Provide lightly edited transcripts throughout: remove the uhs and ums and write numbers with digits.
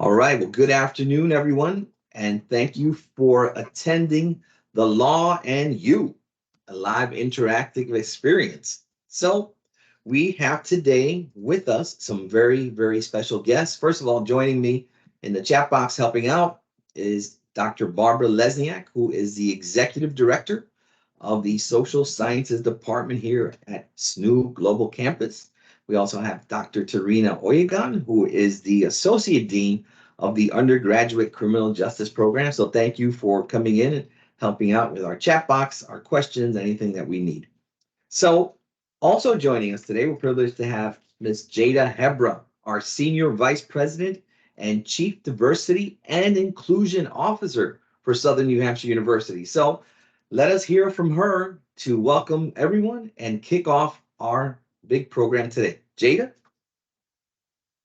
All right, well, good afternoon, everyone, and thank you for attending the Law and You, a live interactive experience. So, we have today with us some very, very special guests. First of all, joining me in the chat box helping out is Dr. Barbara Lesniak, who is the Executive Director of the Social Sciences Department here at SNHU Global Campus. We also have Dr. Tarina Oyegan, who is the Associate Dean of the Undergraduate Criminal Justice Program. So thank you for coming in and helping out with our chat box, our questions, anything that we need. So also joining us today, we're privileged to have Ms. Jada Hebra, our Senior Vice President and Chief Diversity and Inclusion Officer for Southern New Hampshire University. So let us hear from her to welcome everyone and kick off our big program today. Jada?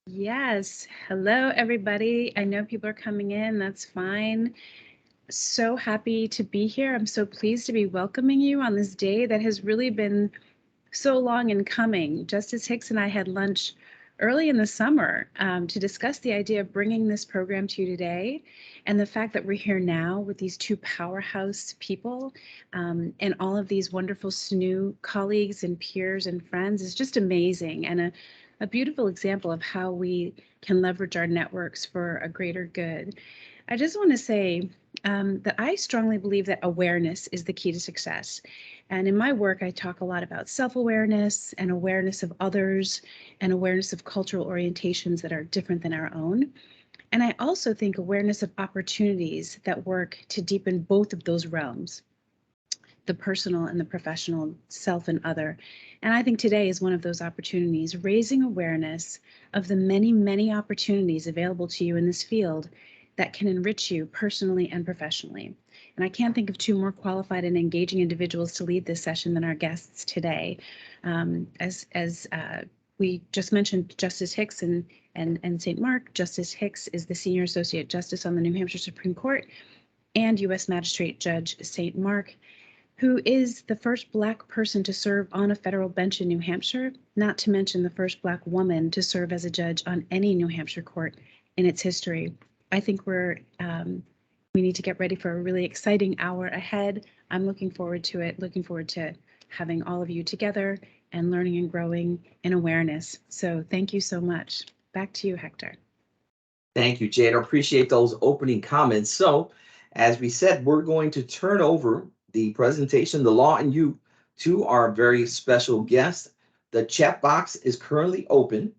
Yes. Hello, everybody. I know people are coming in. That's fine. So happy to be here. I'm so pleased to be welcoming you on this day that has really been so long in coming. Justice Hicks and I had lunch early in the summer to discuss the idea of bringing this program to you today, and the fact that we're here now with these two powerhouse people and all of these wonderful SNHU colleagues and peers and friends is just amazing, and a beautiful example of how we can leverage our networks for a greater good. I just want to say that I strongly believe that awareness is the key to success. And in my work, I talk a lot about self-awareness and awareness of others and awareness of cultural orientations that are different than our own. And I also think awareness of opportunities that work to deepen both of those realms, the personal and the professional, self and other. And I think today is one of those opportunities, raising awareness of the many, many opportunities available to you in this field that can enrich you personally and professionally. And I can't think of two more qualified and engaging individuals to lead this session than our guests today. As we just mentioned, Justice Hicks and St. Marc. Justice Hicks is the Senior Associate Justice on the New Hampshire Supreme Court, and U.S. Magistrate Judge St. Marc, who is the first Black person to serve on a federal bench in New Hampshire, not to mention the first Black woman to serve as a judge on any New Hampshire court in its history. I think we need to get ready for a really exciting hour ahead. I'm looking forward to it, looking forward to having all of you together and learning and growing in awareness. So thank you so much. Back to you, Hector. Thank you, Jada. Appreciate those opening comments. So as we said, we're going to turn over the presentation, The Law and You, to our very special guest. The chat box is currently open.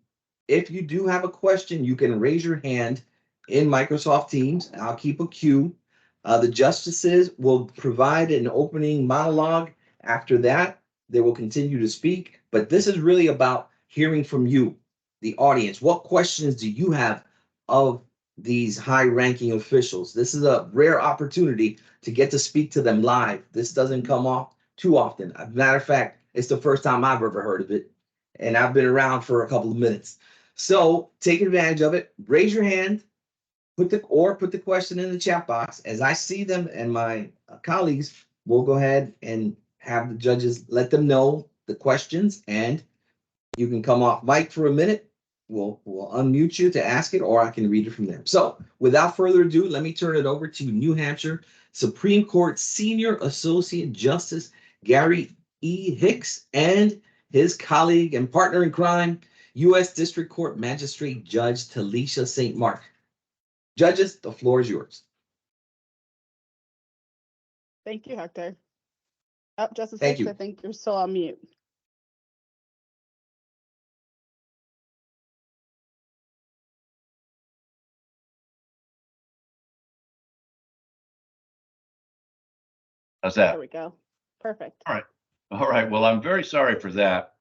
If you do have a question, you can raise your hand in Microsoft Teams. I'll keep a queue. The justices will provide an opening monologue. After that, they will continue to speak. But this is really about hearing from you, the audience. What questions do you have of these high-ranking officials? This is a rare opportunity to get to speak to them live. This doesn't come off too often. As a matter of fact, it's the first time I've ever heard of it, and I've been around for a couple of minutes. So take advantage of it. Raise your hand, put the question in the chat box. As I see them, and my colleagues will go ahead and have the judges let them know the questions, and you can come off mic for a minute. We'll unmute you to ask it, or I can read it from there. So without further ado, let me turn it over to New Hampshire Supreme Court Senior Associate Justice Gary E. Hicks and his colleague and partner in crime, U.S. District Court Magistrate Judge Talesha St. Marc. Judges, the floor is yours. Thank you, Hector. Justice Thank Hicks, you. I think you're still on mute. How's that? There we go. Perfect. All right. All right. Well, I'm very sorry for that.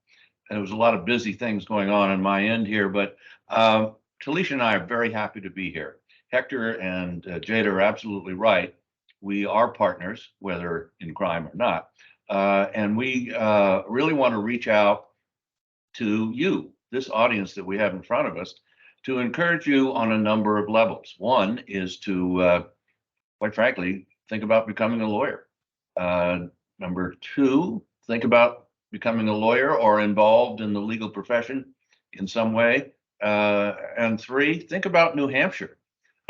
There was a lot of busy things going on my end here, but Talesha and I are very happy to be here. Hector and Jada are absolutely right. We are partners, whether in crime or not. And we really want to reach out to you, this audience that we have in front of us, to encourage you on a number of levels. One is to, quite frankly, think about becoming a lawyer. Number two, think about becoming a lawyer or involved in the legal profession in some way. And three, think about New Hampshire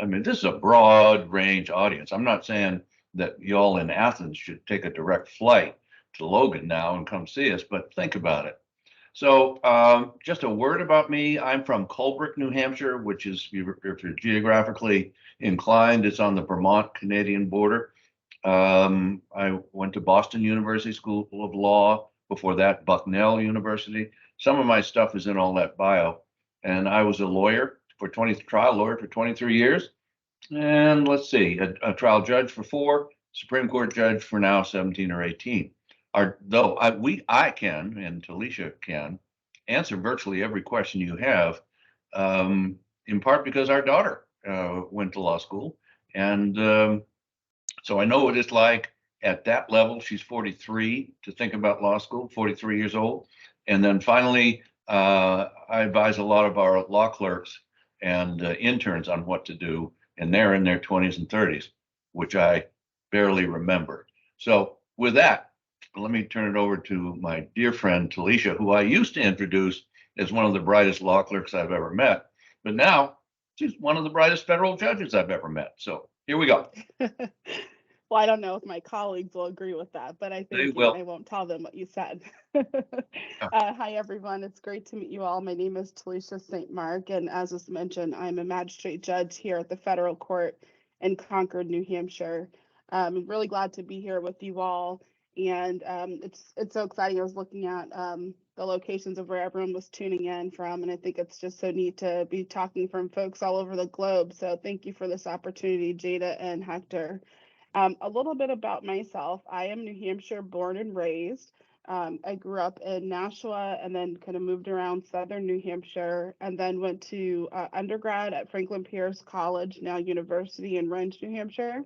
I mean, this is a broad range audience. I'm not saying that y'all in Athens should take a direct flight to Logan now and come see us, but think about it. So just a word about me. I'm from Colebrook, New Hampshire, which is, if you're geographically inclined, it's on the Vermont-Canadian border. I went to Boston University School of Law. Before that, Bucknell University. Some of my stuff is in all that bio. And I was a trial lawyer for 23 years. And let's see, a trial judge for 4, Supreme Court judge for now 17 or 18. I can, and Talesha can, answer virtually every question you have, in part because our daughter went to law school. And so I know what it's like at that level. She's 43 to think about law school, 43 years old. And then finally, I advise a lot of our law clerks and interns on what to do. And they're in their 20s and 30s, which I barely remember. So with that, let me turn it over to my dear friend, Talesha, who I used to introduce as one of the brightest law clerks I've ever met. But now she's one of the brightest federal judges I've ever met. So here we go. Well, I don't know if my colleagues will agree with that, but I They think will. I won't tell them what you said. Yeah. Hi, everyone. It's great to meet you all. My name is Talesha St. Marc, and as was mentioned, I'm a magistrate judge here at the federal court in Concord, New Hampshire. I'm really glad to be here with you all, and it's so exciting. I was looking at the locations of where everyone was tuning in from, and I think it's just so neat to be talking from folks all over the globe. So thank you for this opportunity, Jada and Hector. A little bit about myself. I am New Hampshire born and raised. I grew up in Nashua and then kind of moved around southern New Hampshire and then went to undergrad at Franklin Pierce College, now University in Rindge, New Hampshire,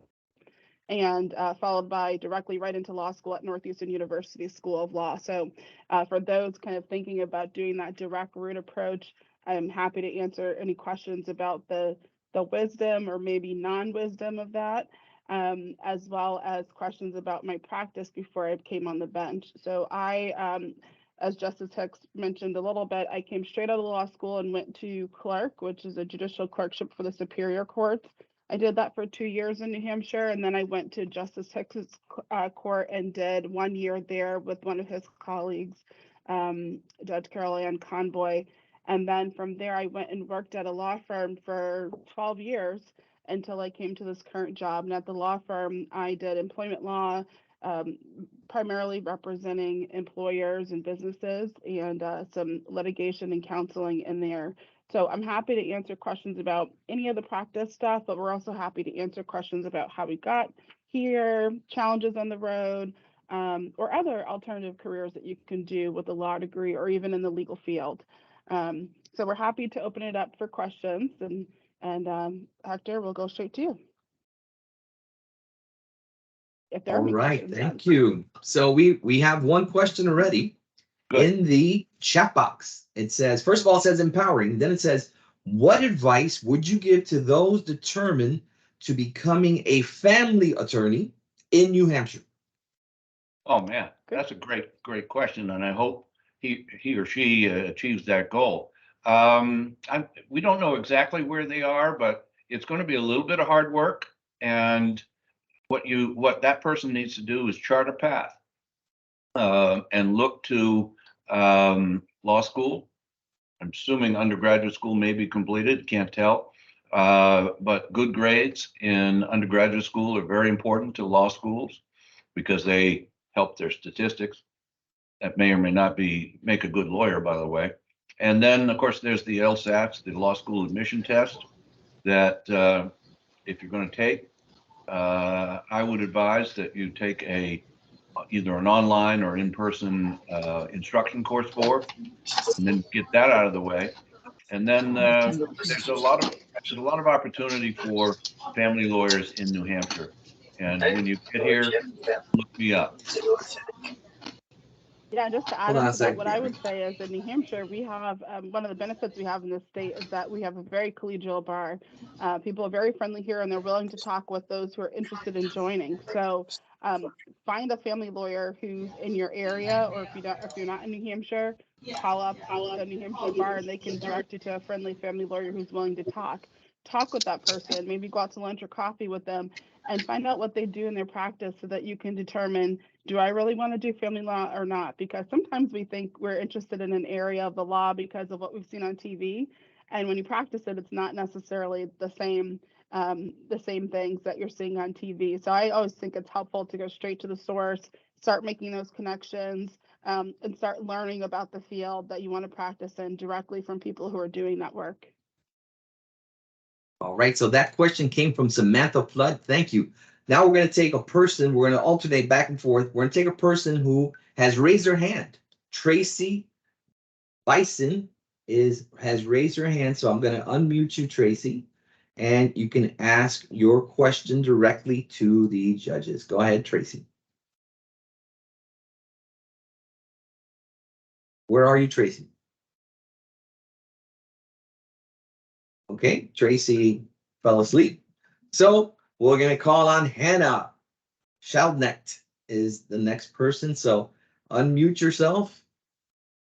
and followed by directly right into law school at Northeastern University School of Law. So for those kind of thinking about doing that direct route approach, I'm happy to answer any questions about the wisdom or maybe non-wisdom of that. As well as questions about my practice before I came on the bench. So as Justice Hicks mentioned a little bit, I came straight out of law school and went to clerk, which is a judicial clerkship for the superior courts. I did that for 2 years in New Hampshire, and then I went to Justice Hicks's court and did 1 year there with one of his colleagues, Judge Carol Ann Conboy. And then from there, I went and worked at a law firm for 12 years until I came to this current job. And at the law firm, I did employment law, primarily representing employers and businesses, and some litigation and counseling in there. So I'm happy to answer questions about any of the practice stuff, but we're also happy to answer questions about how we got here, challenges on the road, or other alternative careers that you can do with a law degree or even in the legal field. So we're happy to open it up for questions, and Hector, we'll go straight to you. If there are All any right, questions, thank you. So we have one question already. Good. In the chat box. It says, first of all, it says empowering. Then it says, what advice would you give to those determined to becoming a family attorney in New Hampshire? Oh man, that's a great question, and I hope he or she achieves that goal. We don't know exactly where they are, but it's going to be a little bit of hard work. And what that person needs to do is chart a path and look to law school. I'm assuming undergraduate school may be completed, can't tell. But good grades in undergraduate school are very important to law schools because they help their statistics. That may or may not make a good lawyer, by the way. And then, of course, there's the LSATs, the law school admission test, that if you're going to take, I would advise that you take either an online or in-person instruction course for, and then get that out of the way. And then there's a lot of opportunity for family lawyers in New Hampshire. And when you get here, look me up. Yeah, just to add Hold on a into that, second what I would say is in New Hampshire, we have one of the benefits we have in this state is that we have a very collegial bar. People are very friendly here, and they're willing to talk with those who are interested in joining. So find a family lawyer who's in your area, or if you're not in New Hampshire, call up the New Hampshire bar and they can direct you to a friendly family lawyer who's willing to talk. Talk with that person, maybe go out to lunch or coffee with them and find out what they do in their practice so that you can determine, do I really want to do family law or not? Because sometimes we think we're interested in an area of the law because of what we've seen on TV. And when you practice it, it's not necessarily the same things that you're seeing on TV. So I always think it's helpful to go straight to the source, start making those connections, and start learning about the field that you want to practice in directly from people who are doing that work. All right, so that question came from Samantha Flood. Thank you. Now we're going to take a person, we're going to alternate back and forth. We're going to take a person who has raised their hand. Tracy Bison has raised her hand, so I'm going to unmute you, Tracy, and you can ask your question directly to the judges. Go ahead, Tracy. Where are you, Tracy? Okay, Tracy fell asleep. So we're going to call on Hannah. Sheldnecht is the next person. So unmute yourself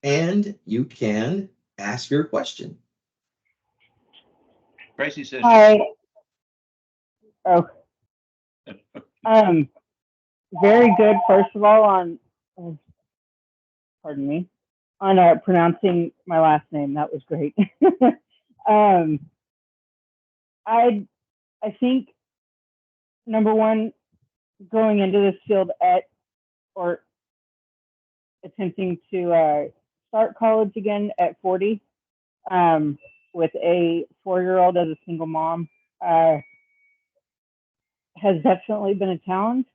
and you can ask your question. Tracy says. Hi. Oh. Very good, first of all, on, pardon me, on pronouncing my last name. That was great. I think, number one, going into this field or attempting to start college again at 40, with a 4-year-old as a single mom, has definitely been a challenge.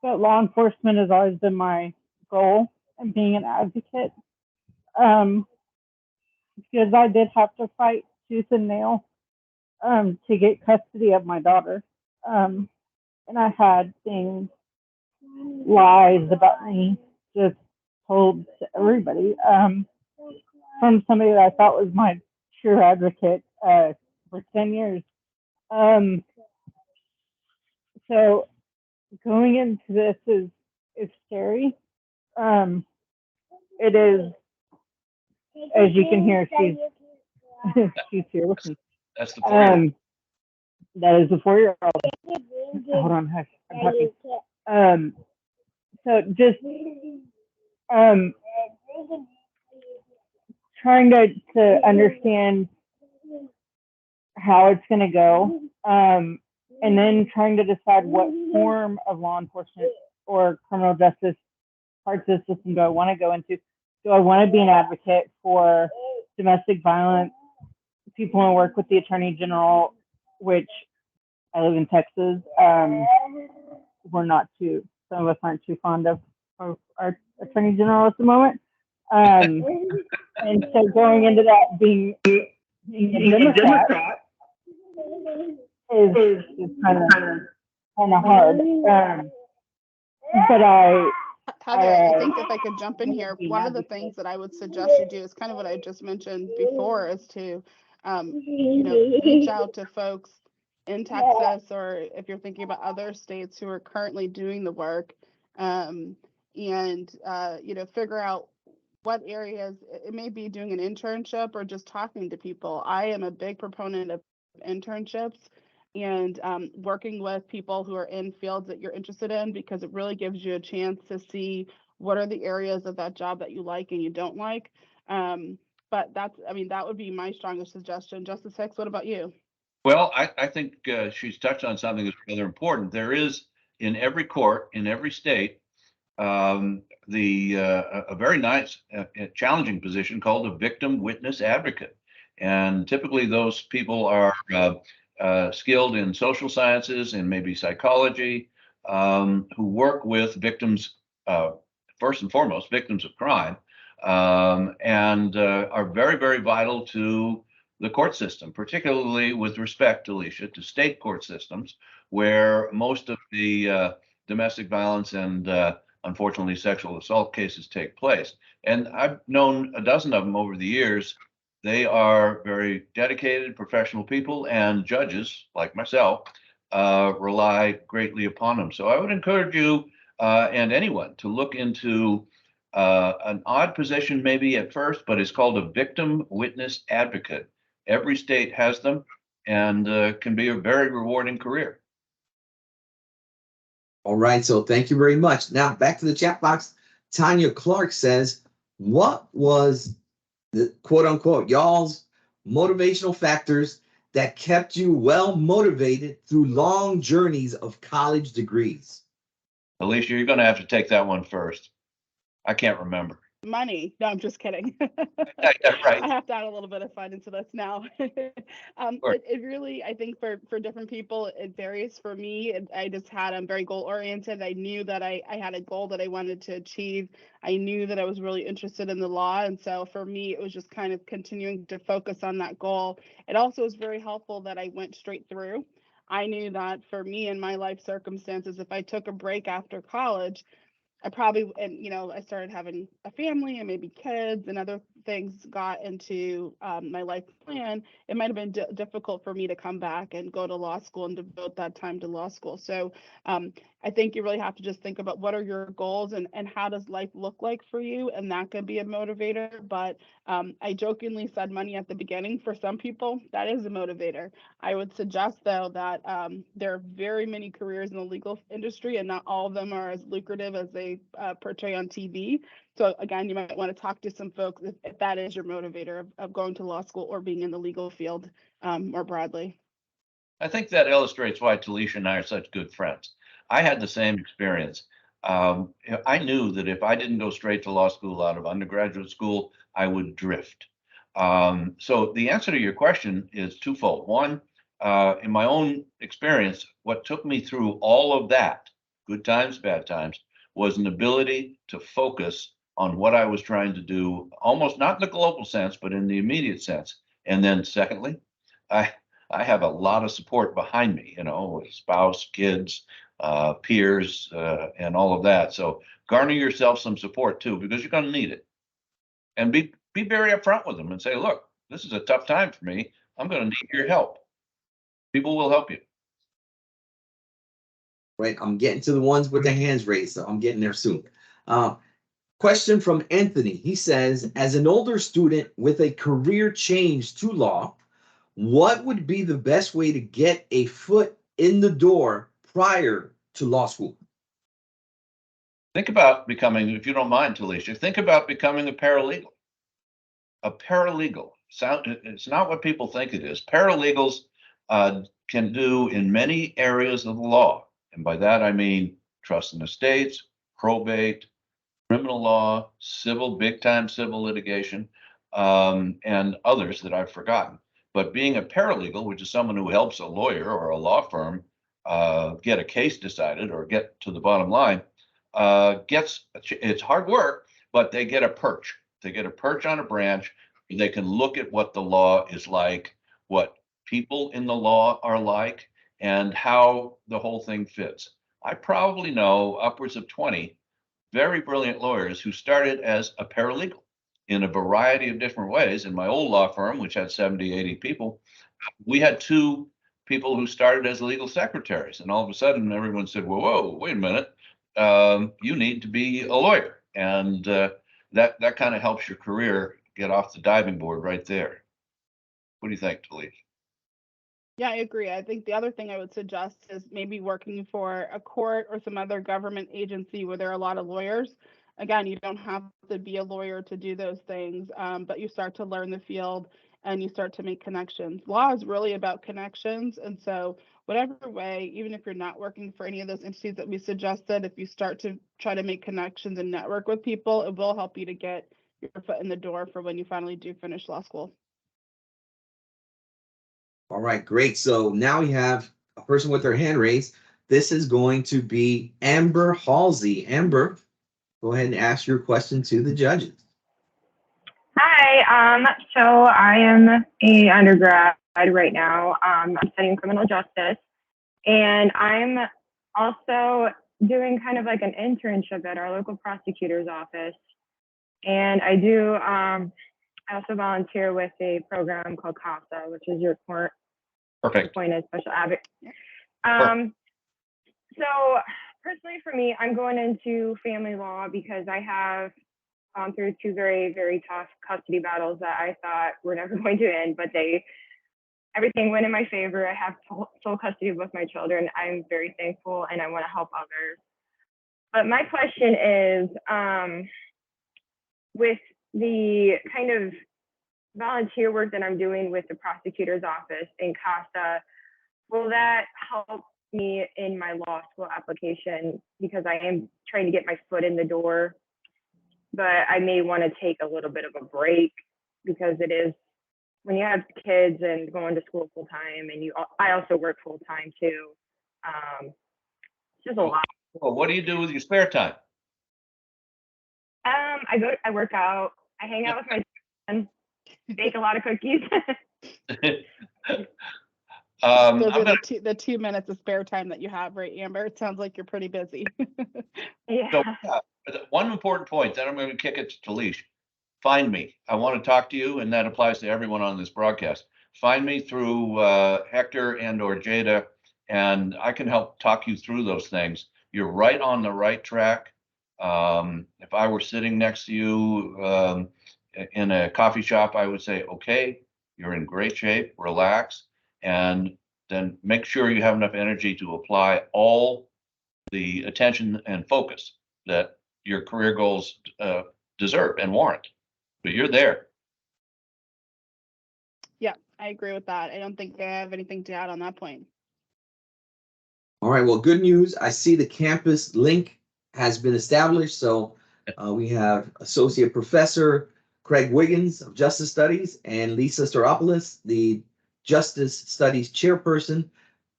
But law enforcement has always been my goal, and being an advocate, because I did have to fight tooth and nail to get custody of my daughter. And I had things, lies about me, just told to everybody, from somebody that I thought was my true advocate for 10 years. So going into this is scary. It is, as you can hear, she's here with me. That's the 4-year-old. That is the 4-year-old. Hold on, hush, I'm talking. So just trying to understand how it's going to go, and then trying to decide what form of law enforcement or criminal justice parts of the system do I want to go into. Do I want to be an advocate for domestic violence? People want to work with the Attorney General, which I live in Texas. We're not too, some of us aren't too fond of our Attorney General at the moment. And so going into that, being a Democrat is kind of hard. But Heather, I think if I could jump in here, one of the things that I would suggest you do is kind of what I just mentioned before, is to reach out to folks in Texas, or if you're thinking about other states who are currently doing the work, and figure out what areas. It may be doing an internship or just talking to people. I am a big proponent of internships and working with people who are in fields that you're interested in, because it really gives you a chance to see what are the areas of that job that you like and you don't like. But that would be my strongest suggestion. Justice Hicks, what about you? Well, I think she's touched on something that's rather important. There is, in every court, in every state, a very nice, challenging position called a victim witness advocate. And typically those people are skilled in social sciences and maybe psychology, who work with victims, first and foremost, victims of crime, and are very, very vital to the court system, particularly with respect, Talesha, to state court systems, where most of the domestic violence and unfortunately sexual assault cases take place. And I've known a dozen of them over the years. They are very dedicated professional people, and judges like myself rely greatly upon them. So I would encourage you and anyone to look into an odd position maybe at first, but it's called a victim witness advocate. Every state has them, and can be a very rewarding career. All right, so thank you very much. Now back to the chat box. Tanya Clark says, what was the quote unquote y'all's motivational factors that kept you well motivated through long journeys of college degrees? Alicia, you're going to have to take that one first. I can't remember. Money. No, I'm just kidding. Right. I have to add a little bit of fun into this now. Sure. It really, I think for different people, it varies. For me, I'm very goal oriented. I knew that I had a goal that I wanted to achieve. I knew that I was really interested in the law. And so for me, it was just kind of continuing to focus on that goal. It also was very helpful that I went straight through. I knew that for me in my life circumstances, if I took a break after college, I probably, and I started having a family and maybe kids and other things got into my life plan. It might have been difficult for me to come back and go to law school and devote that time to law school. So I think you really have to just think about what are your goals and how does life look like for you, and that can be a motivator. But I jokingly said money at the beginning. For some people, that is a motivator. I would suggest, though, that there are very many careers in the legal industry, and not all of them are as lucrative as they portray on TV. So again, you might want to talk to some folks if that is your motivator of going to law school or being in the legal field more broadly. I think that illustrates why Talesha and I are such good friends. I had the same experience. I knew that if I didn't go straight to law school out of undergraduate school, I would drift. So the answer to your question is twofold. One, in my own experience, what took me through all of that, good times, bad times, was an ability to focus on what I was trying to do, almost not in the global sense, but in the immediate sense. And then secondly, I have a lot of support behind me, spouse, kids, peers, and all of that. So garner yourself some support too, because you're going to need it. And be very upfront with them and say, look, this is a tough time for me. I'm going to need your help. People will help you. Right, I'm getting to the ones with their hands raised, so I'm getting there soon. Question from Anthony. He says, as an older student with a career change to law, what would be the best way to get a foot in the door prior to law school? Think about becoming, if you don't mind, Talesha, think about becoming a paralegal. A paralegal. It's not what people think it is. Paralegals can do in many areas of the law. And by that, I mean trust and estates, probate, criminal law, civil, big time civil litigation, and others that I've forgotten. But being a paralegal, which is someone who helps a lawyer or a law firm get a case decided or get to the bottom line, it's hard work, but they get a perch. They get a perch on a branch. They can look at what the law is like, what people in the law are like, and how the whole thing fits. I probably know upwards of 20 very brilliant lawyers who started as a paralegal in a variety of different ways. In my old law firm, which had 70, 80 people, we had 2 people who started as legal secretaries. And all of a sudden, everyone said, whoa, wait a minute, you need to be a lawyer. And that kind of helps your career get off the diving board right there. What do you think, Talesha? Yeah, I agree. I think the other thing I would suggest is maybe working for a court or some other government agency where there are a lot of lawyers. Again, you don't have to be a lawyer to do those things, but you start to learn the field and you start to make connections. Law is really about connections. And so whatever way, even if you're not working for any of those entities that we suggested, if you start to try to make connections and network with people, it will help you to get your foot in the door for when you finally do finish law school. All right, great. So now we have a person with their hand raised. This is going to be Amber Halsey. Amber, go ahead and ask your question to the judges. Hi, so I am a undergrad right now. I'm studying criminal justice, and I'm also doing kind of like an internship at our local prosecutor's office. And I also volunteer with a program called CASA, which is your court appointed special advocate. So personally for me, I'm going into family law because I have gone through two very, very tough custody battles that I thought were never going to end, but everything went in my favor. I have sole custody of both my children. I'm very thankful, and I want to help others. But my question is, with the kind of volunteer work that I'm doing with the prosecutor's office in CASA, will that help me in my law school application? Because I am trying to get my foot in the door, but I may want to take a little bit of a break, because it is, when you have kids and going to school full time, and I also work full time too. It's just a lot. Well, what do you do with your spare time? I work out. I hang out with my son, bake a lot of cookies. Those I'm are gonna, the 2 minutes of spare time that you have, right, Amber? It sounds like you're pretty busy. so, Yeah. one important point, then I'm going to kick it to Talesha. Find me. I want to talk to you, and that applies to everyone on this broadcast. Find me through Hector and or Jada, and I can help talk you through those things. You're right on the right track. If I were sitting next to you in a coffee shop, I would say, okay, you're in great shape, relax, and then make sure you have enough energy to apply all the attention and focus that your career goals deserve and warrant. But you're there. Yeah, I agree with that. I don't think I have anything to add on that point. All right, well, good news. I see the campus link has been established. So we have Associate Professor Craig Wiggins of Justice Studies and Lisa Staropoulos, the Justice Studies Chairperson,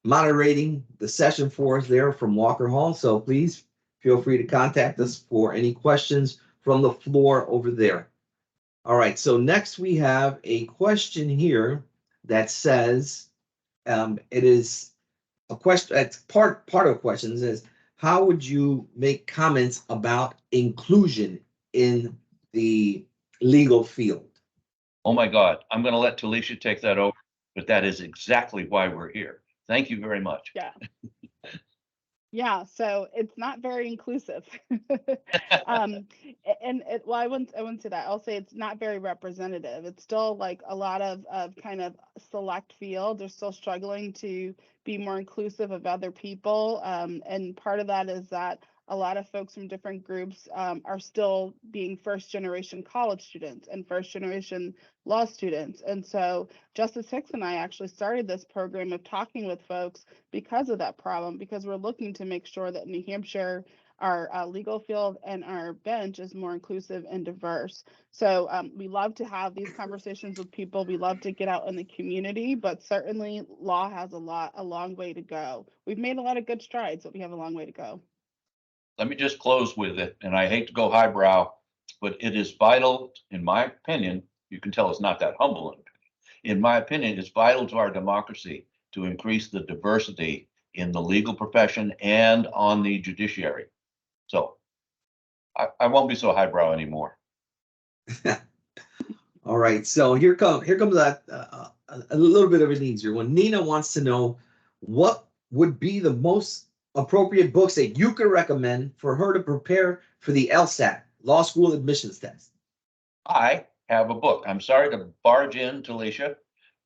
moderating the session for us there from Walker Hall. So please feel free to contact us for any questions from the floor over there. All right, so next we have a question here that says, it is a question, it's part of the question is, how would you make comments about inclusion in the legal field? Oh my God, I'm going to let Talesha take that over, but that is exactly why we're here. Thank you very much. Yeah. Yeah, so it's not very inclusive. And well, I wouldn't say that. I'll say it's not very representative. It's still like a lot of kind of select field. They're still struggling to be more inclusive of other people. And part of that is that a lot of folks from different groups are still being first generation college students and first generation law students. And so Justice Hicks and I actually started this program of talking with folks because of that problem, because we're looking to make sure that New Hampshire, our legal field and our bench is more inclusive and diverse. So we love to have these conversations with people. We love to get out in the community, but certainly law has a long way to go. We've made a lot of good strides, but we have a long way to go. Let me just close with it, and I hate to go highbrow, but it is vital, in my opinion. You can tell it's not that humble. In my opinion, it's vital to our democracy to increase the diversity in the legal profession and on the judiciary. So I won't be so highbrow anymore. All right, so here comes that a little bit of an easier one. Nina wants to know what would be the most appropriate books that you could recommend for her to prepare for the LSAT, Law School Admissions Test. I have a book. I'm sorry to barge in, Talesha,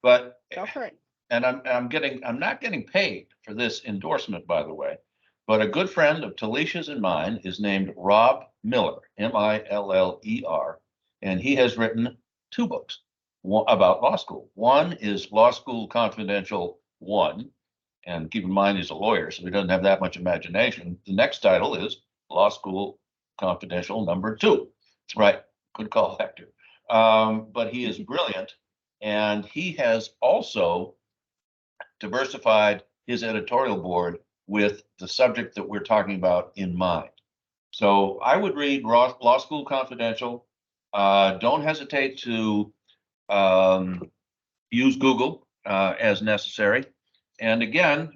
but Go for it. And I'm not getting paid for this endorsement, by the way, but a good friend of Talesha's and mine is named Rob Miller, Miller, and he has written two books about law school. One is Law School Confidential 1, and keep in mind he's a lawyer, so he doesn't have that much imagination. The next title is Law School Confidential number 2. Right, good call, Hector. But he is brilliant, and he has also diversified his editorial board with the subject that we're talking about in mind. So I would read Law School Confidential. Don't hesitate to use Google as necessary. And again,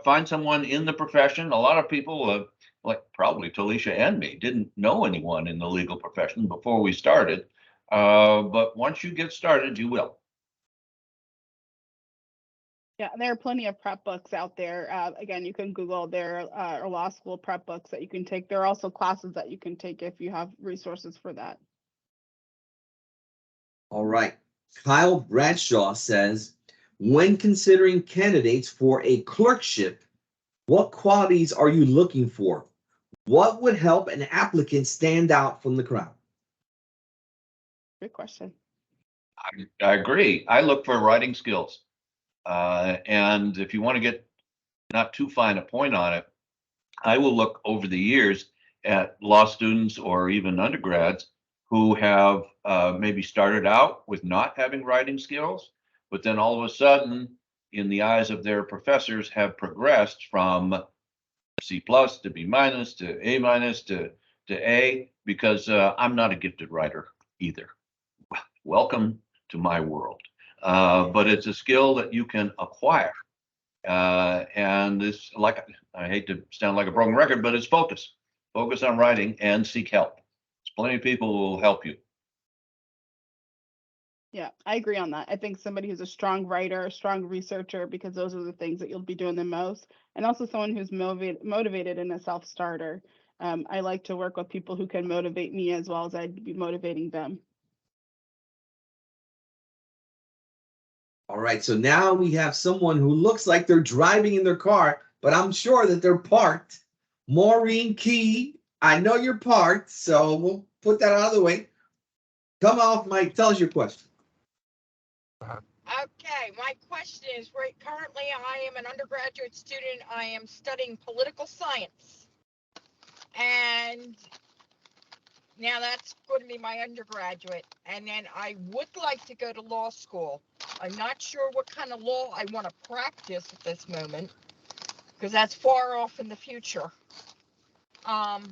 find someone in the profession. A lot of people, like probably Talesha and me, didn't know anyone in the legal profession before we started. But once you get started, you will. Yeah, and there are plenty of prep books out there. Again, you can Google, there are law school prep books that you can take. There are also classes that you can take if you have resources for that. All right. Kyle Bradshaw says, when considering candidates for a clerkship, what qualities are you looking for? What would help an applicant stand out from the crowd? Good question. I agree. I look for writing skills. And if you want to get not too fine a point on it, I will look over the years at law students or even undergrads who have maybe started out with not having writing skills, but then all of a sudden, in the eyes of their professors, have progressed from C plus to B minus to A minus to A, because I'm not a gifted writer either. Welcome to my world. But it's a skill that you can acquire. And it's like, I hate to sound like a broken record, but it's focus. Focus on writing and seek help. There's plenty of people who will help you. Yeah, I agree on that. I think somebody who's a strong writer, a strong researcher, because those are the things that you'll be doing the most, and also someone who's motivated and a self-starter. I like to work with people who can motivate me as well as I'd be motivating them. All right, so now we have someone who looks like they're driving in their car, but I'm sure that they're parked. Maureen Key, I know you're parked, so we'll put that out of the way. Come off, Mike, tell us your question. Okay, my question is, right, currently I am an undergraduate student. I am studying political science. And now that's going to be my undergraduate. And then I would like to go to law school. I'm not sure what kind of law I want to practice at this moment, because that's far off in the future. How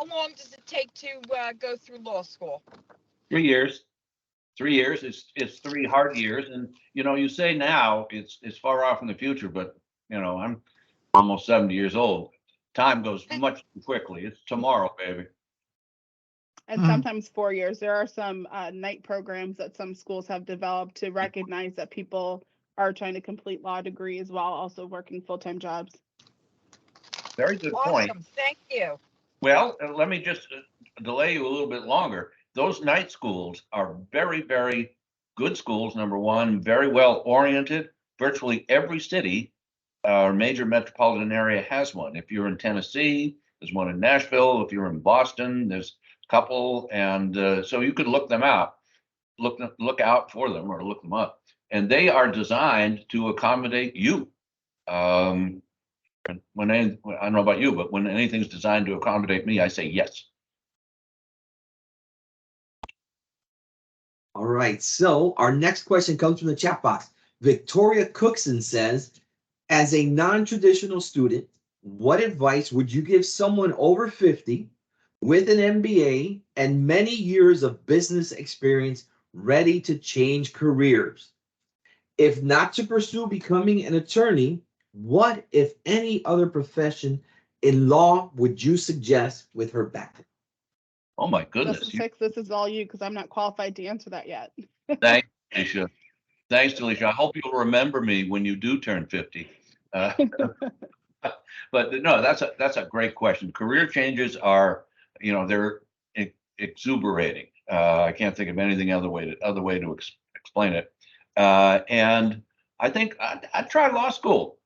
long does it take to go through law school? 3 years. 3 years. It's 3 hard years. And you say now it's far off in the future, but I'm almost 70 years old. Time goes much too quickly. It's tomorrow, baby. And sometimes 4 years. There are some night programs that some schools have developed to recognize that people are trying to complete law degrees while also working full-time jobs. Very good point. Awesome, thank you. Well, let me just delay you a little bit longer. Those night schools are very, very good schools, number one, very well oriented. Virtually every city or major metropolitan area has one. If you're in Tennessee, there's one in Nashville. If you're in Boston, there's a couple. And so you could look them out, look out for them or look them up. And they are designed to accommodate you. I don't know about you, but when anything's designed to accommodate me, I say yes. All right, so our next question comes from the chat box. Victoria Cookson says, as a non-traditional student, what advice would you give someone over 50 with an MBA and many years of business experience ready to change careers? If not to pursue becoming an attorney, what, if any, other profession in law would you suggest with her background? Oh my goodness. Justice Hicks, this is all you because I'm not qualified to answer that yet. Thanks, Talesha. Thanks, Talesha. I hope you'll remember me when you do turn 50. But no, that's a great question. Career changes are, they're exuberating. I can't think of anything other way to explain it. And I think I'd try law school.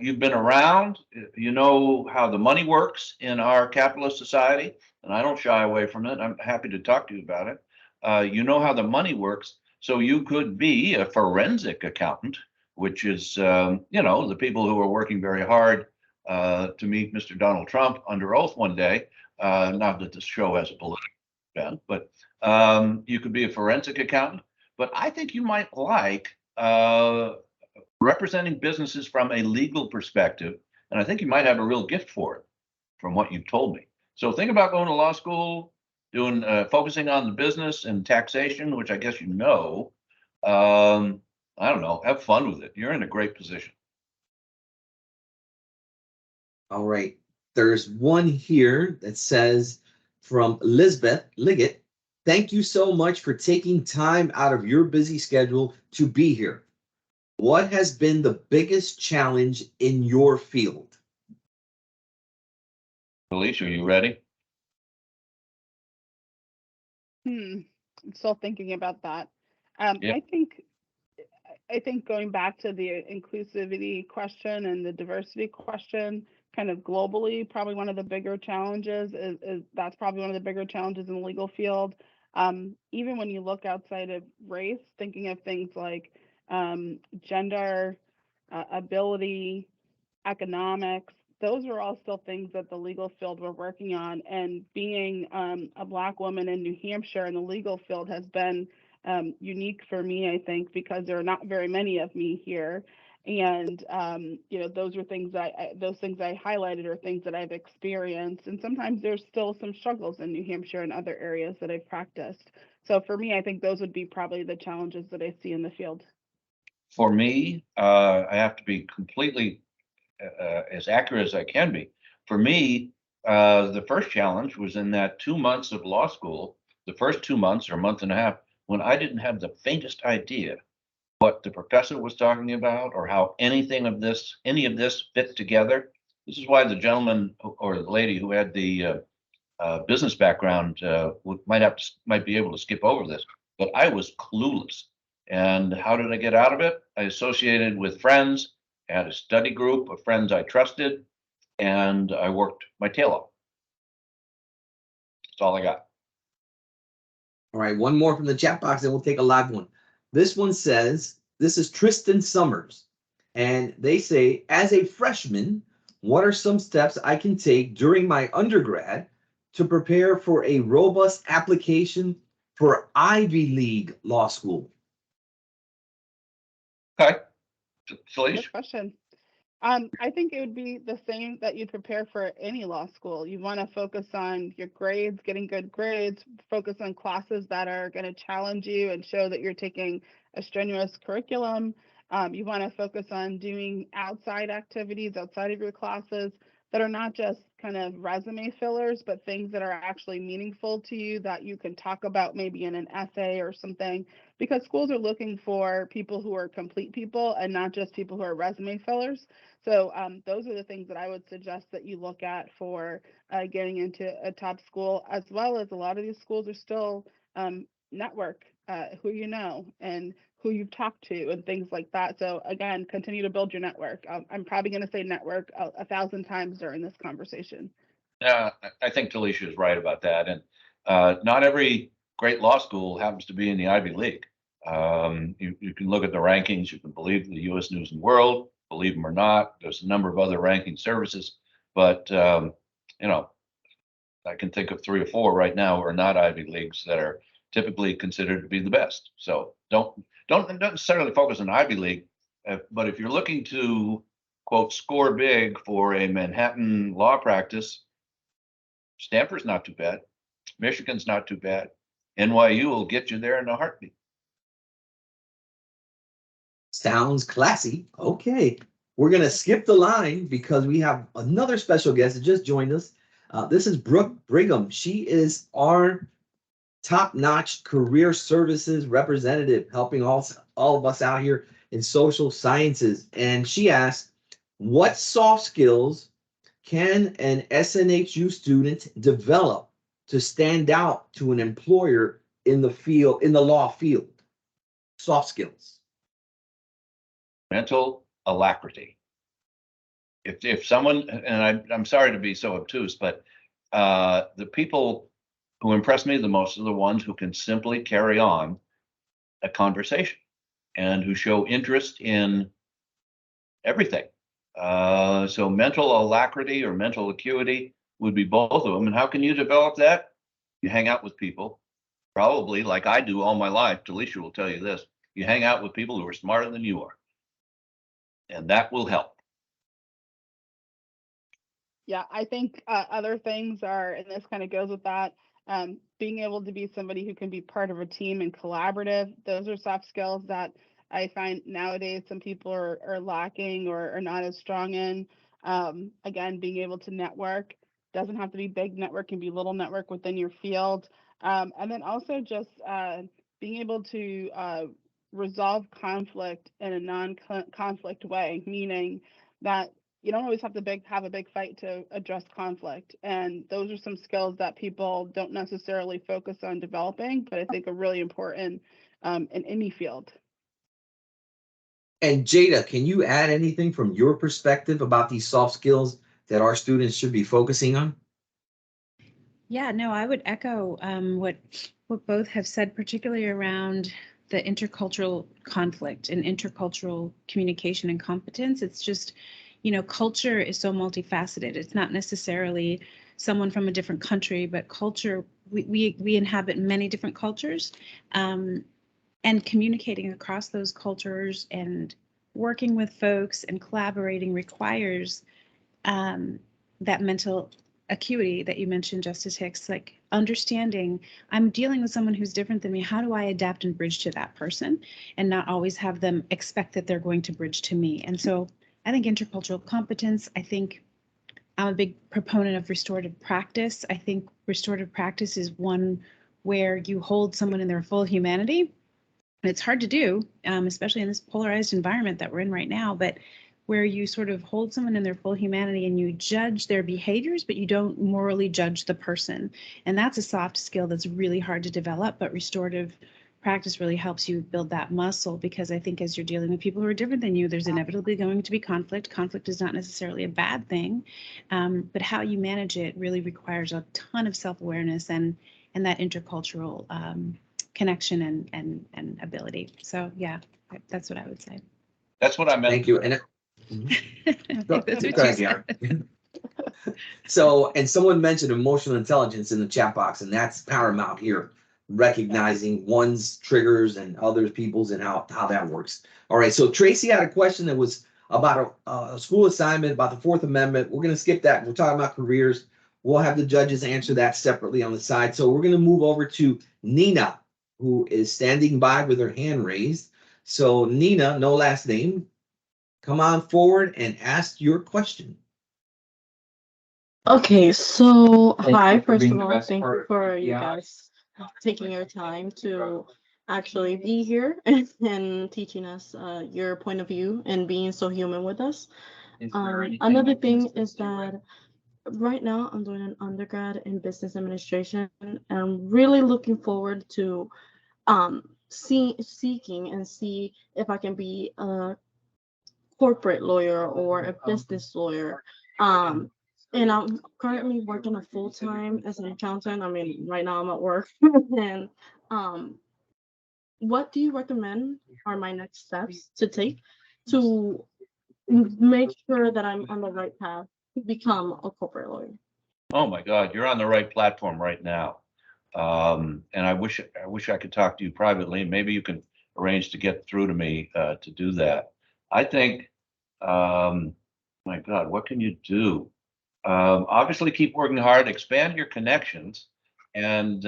You've been around, you know how the money works in our capitalist society, and I don't shy away from it. I'm happy to talk to you about it. You know how the money works, so you could be a forensic accountant, which is, the people who are working very hard to meet Mr. Donald Trump under oath one day. Not that this show has a political bent, but you could be a forensic accountant. But I think you might like representing businesses from a legal perspective, and I think you might have a real gift for it, from what you've told me. So think about going to law school, doing focusing on the business and taxation, which I guess you know. I don't know. Have fun with it. You're in a great position. All right. There's one here that says from Lisbeth Liggett, thank you so much for taking time out of your busy schedule to be here. What has been the biggest challenge in your field? Talesha, are you ready? still thinking about that. Yeah. I think going back to the inclusivity question and the diversity question, kind of globally, probably one of the bigger challenges is that's probably one of the bigger challenges in the legal field. Even when you look outside of race, thinking of things like gender, ability, economics, those are all still things that the legal field we're working on. And being a Black woman in New Hampshire in the legal field has been unique for me, I think, because there are not very many of me here. And you know, those are things those things I highlighted are things that I've experienced. And sometimes there's still some struggles in New Hampshire and other areas that I've practiced. So for me, I think those would be probably the challenges that I see in the field. For me, I have to be completely as accurate as I can be. For me, the first challenge was in that 2 months of law school, the first 2 months or a month and a half, when I didn't have the faintest idea what the professor was talking about or how any of this fits together. This is why the gentleman or the lady who had the business background might be able to skip over this, but I was clueless. And how did I get out of it? I associated with friends, had a study group of friends I trusted, and I worked my tail off. That's all I got. All right, one more from the chat box, and we'll take a live one. This one says, this is Tristan Summers, and they say, as a freshman, what are some steps I can take during my undergrad to prepare for a robust application for Ivy League law school? Okay. Good Talesha? question. I think it would be the same that you'd prepare for any law school. You want to focus on your grades, getting good grades, focus on classes that are going to challenge you and show that you're taking a strenuous curriculum. You want to focus on doing outside activities outside of your classes that are not just kind of resume fillers, but things that are actually meaningful to you that you can talk about maybe in an essay or something, because schools are looking for people who are complete people and not just people who are resume fillers. So those are the things that I would suggest that you look at for getting into a top school, as well as a lot of these schools are still network, who you know and who you've talked to and things like that. So again, continue to build your network. I'm probably going to say network 1,000 times during this conversation. I think Talesha is right about that. And not every great law school happens to be in the Ivy League. You can look at the rankings. You can believe the U.S. News and World, believe them or not. There's a number of other ranking services, but you know, I can think of 3 or 4 right now who are not Ivy Leagues that are typically considered to be the best. So don't necessarily focus on Ivy League, but if you're looking to quote score big for a Manhattan law practice, Stanford's not too bad. Michigan's not too bad. NYU will get you there in a heartbeat. Sounds classy. Okay. We're going to skip the line because we have another special guest that just joined us. This is Brooke Brigham. She is our top-notch career services representative, helping all of us out here in social sciences. And she asked, what soft skills can an SNHU student develop to stand out to an employer in the field, in the law field? Soft skills. Mental alacrity. If someone, and I'm sorry to be so obtuse, but the people who impress me the most are the ones who can simply carry on a conversation and who show interest in everything. So mental alacrity or mental acuity would be both of them. And how can you develop that? You hang out with people, probably like I do all my life. Talesha will tell you this. You hang out with people who are smarter than you are. And that will help. Yeah, I think other things are, and this kind of goes with that, being able to be somebody who can be part of a team and collaborative. Those are soft skills that I find nowadays some people are lacking or are not as strong in. Again, being able to network doesn't have to be big network, can be little network within your field. And then also just being able to resolve conflict in a non-conflict way, meaning that you don't always have to have a big fight to address conflict. And those are some skills that people don't necessarily focus on developing, but I think are really important in any field. And Jada, can you add anything from your perspective about these soft skills that our students should be focusing on? Yeah, no, I would echo what both have said, particularly around the intercultural conflict and intercultural communication and competence. It's just, culture is so multifaceted. It's not necessarily someone from a different country, but culture, we inhabit many different cultures, and communicating across those cultures and working with folks and collaborating requires that mental acuity that you mentioned, Justice Hicks, like understanding I'm dealing with someone who's different than me. How do I adapt and bridge to that person and not always have them expect that they're going to bridge to me? And so I think intercultural competence, I think I'm a big proponent of restorative practice. I think restorative practice is one where you hold someone in their full humanity. And it's hard to do, especially in this polarized environment that we're in right now, but where you sort of hold someone in their full humanity and you judge their behaviors, but you don't morally judge the person. And that's a soft skill that's really hard to develop, but restorative practice really helps you build that muscle, because I think as you're dealing with people who are different than you, there's inevitably going to be conflict. Conflict is not necessarily a bad thing, but how you manage it really requires a ton of self-awareness and that intercultural connection and ability. So yeah, that's what I would say. That's what I meant. Thank you. And I think that's what Go you ahead, said. Gary. So, and someone mentioned emotional intelligence in the chat box, and that's paramount here, recognizing one's triggers and other people's and how that works. All right, so Tracy had a question that was about a school assignment about the Fourth Amendment. We're going to skip that. We're talking about careers. We'll have the judges answer that separately on the side. So we're going to move over to Nina, who is standing by with her hand raised. So Nina, no last name, come on forward and ask your question. Okay, so hi, for first being of the all, best thank you part. for you Yeah. guys taking your time to actually be here and teaching us your point of view and being so human with us. Another thing is that right now I'm doing an undergrad in business administration, and I'm really looking forward to seeking and see if I can be a corporate lawyer or a business lawyer. And I'm currently working a full-time as an accountant. I mean, right now I'm at work. And what do you recommend are my next steps to take to make sure that I'm on the right path to become a corporate lawyer? Oh my God, you're on the right platform right now. And I wish I could talk to you privately. Maybe you can arrange to get through to me to do that. I think, my God, what can you do? Obviously, keep working hard, expand your connections, and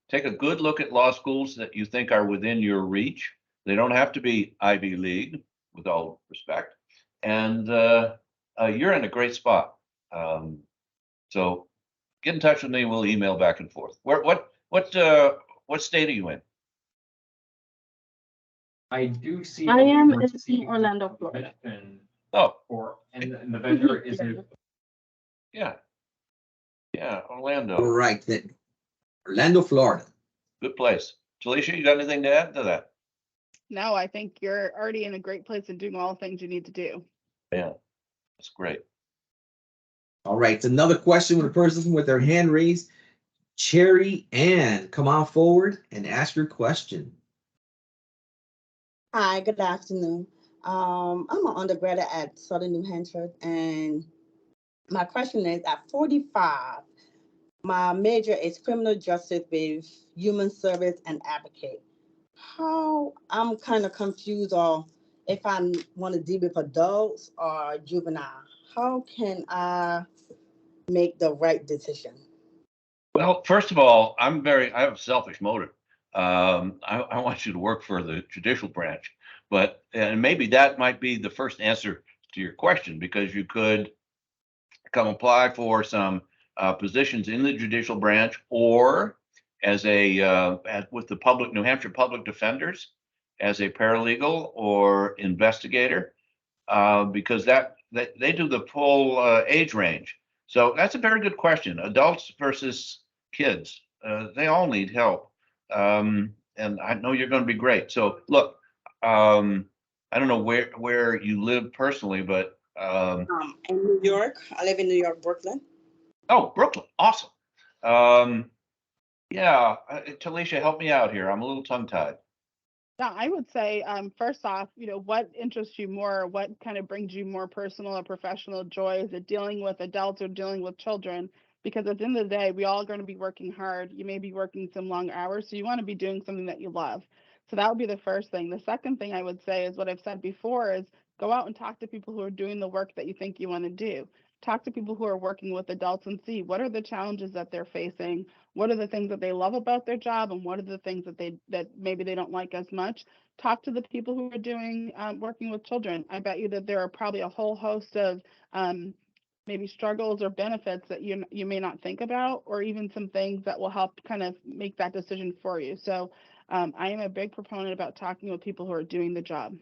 take a good look at law schools that you think are within your reach. They don't have to be Ivy League, with all respect. And you're in a great spot. So get in touch with me. We'll email back and forth. What state are you in? I do see. I am in Orlando, Florida. Oh, And the vendor is yeah, Orlando. Right then, Orlando, Florida. Good place. Talesha, you got anything to add to that? No, I think you're already in a great place and doing all the things you need to do. Yeah, that's great. All right, another question with a person with their hand raised. Cherry Ann, come on forward and ask your question. Hi, good afternoon. I'm an undergraduate at Southern New Hampshire, and my question is, at 45, my major is criminal justice with human service and advocate. I'm kind of confused on if I want to deal with adults or juvenile. How can I make the right decision? Well, first of all, I have a selfish motive. I want you to work for the judicial branch, and maybe that might be the first answer to your question, because you could come apply for some positions in the judicial branch, or as with the New Hampshire Public Defenders, as a paralegal or investigator, because they do the full age range. So that's a very good question. Adults versus kids, they all need help. And I know you're going to be great. So look, I don't know where you live personally, but in New York. I live in New York, Brooklyn. oh, Brooklyn, awesome. Yeah, Talesha, help me out here. I'm a little tongue-tied. Yeah, I would say, first off, what interests you more? What kind of brings you more personal or professional joy? Is it dealing with adults or dealing with children? Because at the end of the day, we all are going to be working hard. You may be working some long hours, so you want to be doing something that you love. So that would be the first thing. The second thing I would say is what I've said before is go out and talk to people who are doing the work that you think you want to do. Talk to people who are working with adults and see what are the challenges that they're facing, what are the things that they love about their job, and what are the things that maybe they don't like as much. Talk to the people who are doing working with children. I bet you that there are probably a whole host of maybe struggles or benefits that you may not think about, or even some things that will help kind of make that decision for you. So I am a big proponent about talking with people who are doing the job.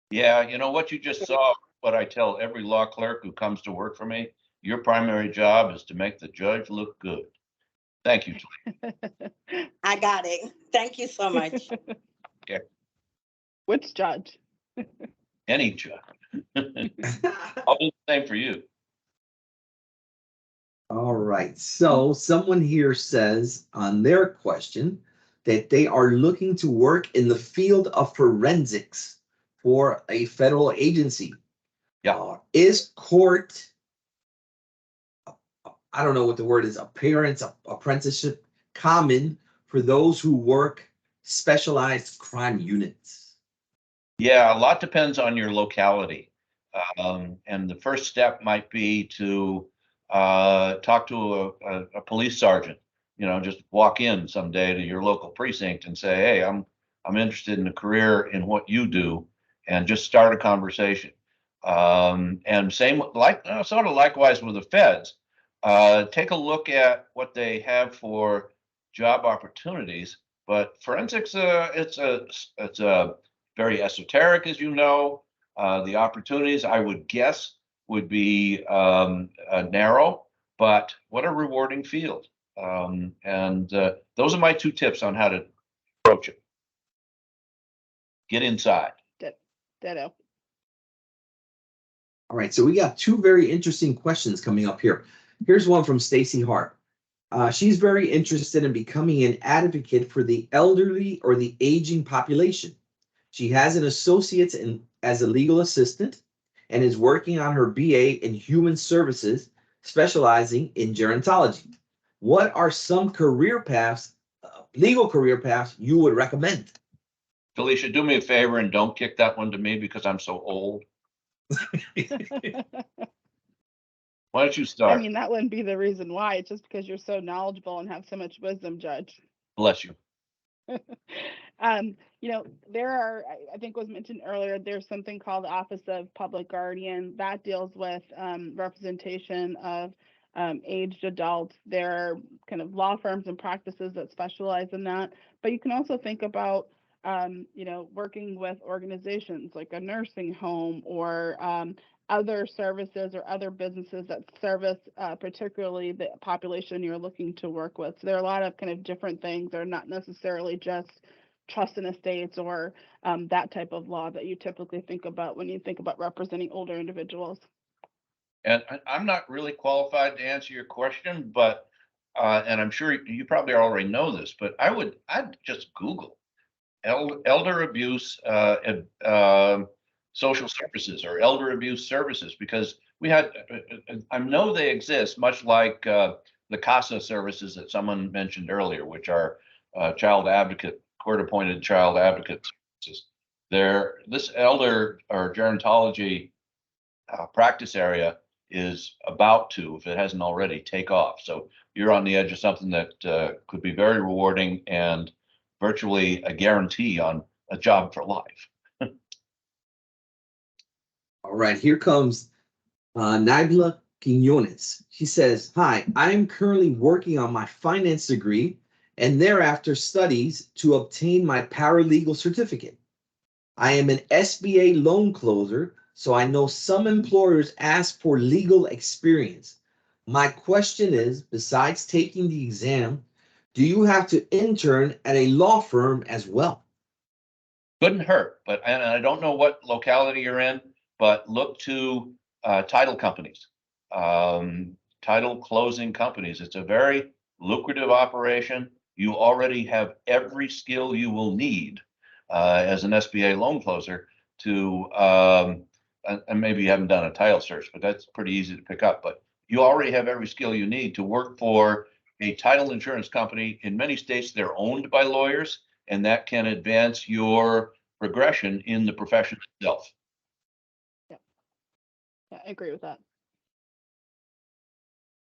Yeah, what you just saw, what I tell every law clerk who comes to work for me, your primary job is to make the judge look good. Thank you. I got it. Thank you so much. Okay. Which judge? Any judge. I'll do the same for you. All right. So someone here says on their question that they are looking to work in the field of forensics for a federal agency. Yeah. Is court, I don't know what the word is, apprenticeship common for those who work specialized crime units? Yeah, a lot depends on your locality. And the first step might be to talk to a police sergeant. Just walk in someday to your local precinct and say, hey, I'm interested in a career in what you do, and just start a conversation. And same sort of likewise with the feds. Take a look at what they have for job opportunities. But forensics, it's a very esoteric, as you know. The opportunities, I would guess, would be narrow, but what a rewarding field. And those are my two tips on how to approach it. Get inside. Ditto. All right, so we got two very interesting questions coming up here. Here's one from Stacy Hart. She's very interested in becoming an advocate for the elderly or the aging population. She has an associate's as a legal assistant and is working on her BA in human services, specializing in gerontology. What are some career paths, legal career paths, you would recommend? Talesha, do me a favor and don't kick that one to me because I'm so old. Why don't you start? I mean, that wouldn't be the reason why. It's just because you're so knowledgeable and have so much wisdom, Judge. Bless you. There are, I think was mentioned earlier, there's something called the Office of Public Guardian that deals with representation of aged adults. There are kind of law firms and practices that specialize in that. But you can also think about, working with organizations like a nursing home or other services or other businesses that service particularly the population you're looking to work with. So there are a lot of kind of different things. They're not necessarily just trust and estates or that type of law that you typically think about when you think about representing older individuals. And I'm not really qualified to answer your question, but and I'm sure you probably already know this, but I'd just Google elder abuse social services or elder abuse services, because we had, I know they exist, much like the CASA services that someone mentioned earlier, which are child advocate, court-appointed child advocate services. This elder or gerontology practice area is about to, if it hasn't already, take off. So you're on the edge of something that could be very rewarding and virtually a guarantee on a job for life. All right, here comes Naibla Quinones. She says, hi, I am currently working on my finance degree and thereafter studies to obtain my paralegal certificate. I am an SBA loan closer, So I know some employers ask for legal experience. My question is, besides taking the exam, do you have to intern at a law firm as well? Couldn't hurt, but and I don't know what locality you're in, but look to title companies, title closing companies. It's a very lucrative operation. You already have every skill you will need as an SBA loan closer to, and maybe you haven't done a title search, but that's pretty easy to pick up. But you already have every skill you need to work for a title insurance company. In many states, they're owned by lawyers, and that can advance your progression in the profession itself. Yeah, I agree with that.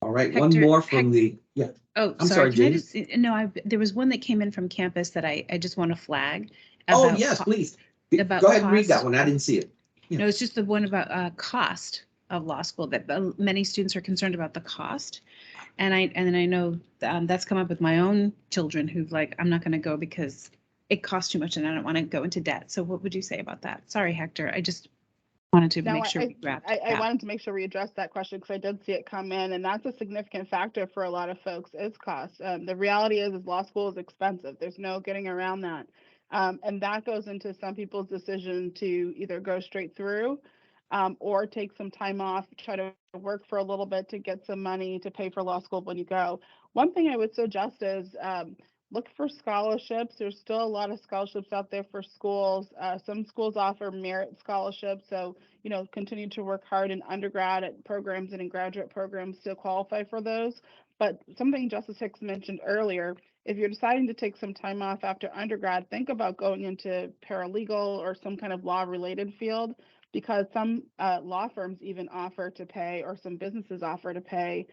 All right, Hector, one more from the, yeah. Oh, I'm sorry. sorry, Can I Jada. just, no, there was one that came in from campus that I just want to flag. Oh, about yes, co- please. about Go ahead and read that cost. one. I didn't see it. Yeah. No, it's just the one about cost of law school, that many students are concerned about the cost. And I know that's come up with my own children who've like, I'm not going to go because it costs too much and I don't want to go into debt. So what would you say about that? Sorry, Hector. I just wanted to make sure we wrapped. I wanted to make sure we addressed that question because I did see it come in, and that's a significant factor for a lot of folks is cost. The reality is law school is expensive. There's no getting around that. And that goes into some people's decision to either go straight through or take some time off, try to work for a little bit to get some money to pay for law school when you go. One thing I would suggest is look for scholarships. There's still a lot of scholarships out there for schools. Some schools offer merit scholarships. So, you know, continue to work hard in undergrad programs and in graduate programs to qualify for those. But something Justice Hicks mentioned earlier, if you're deciding to take some time off after undergrad, think about going into paralegal or some kind of law related field, because some law firms even offer to pay, or some businesses offer to pay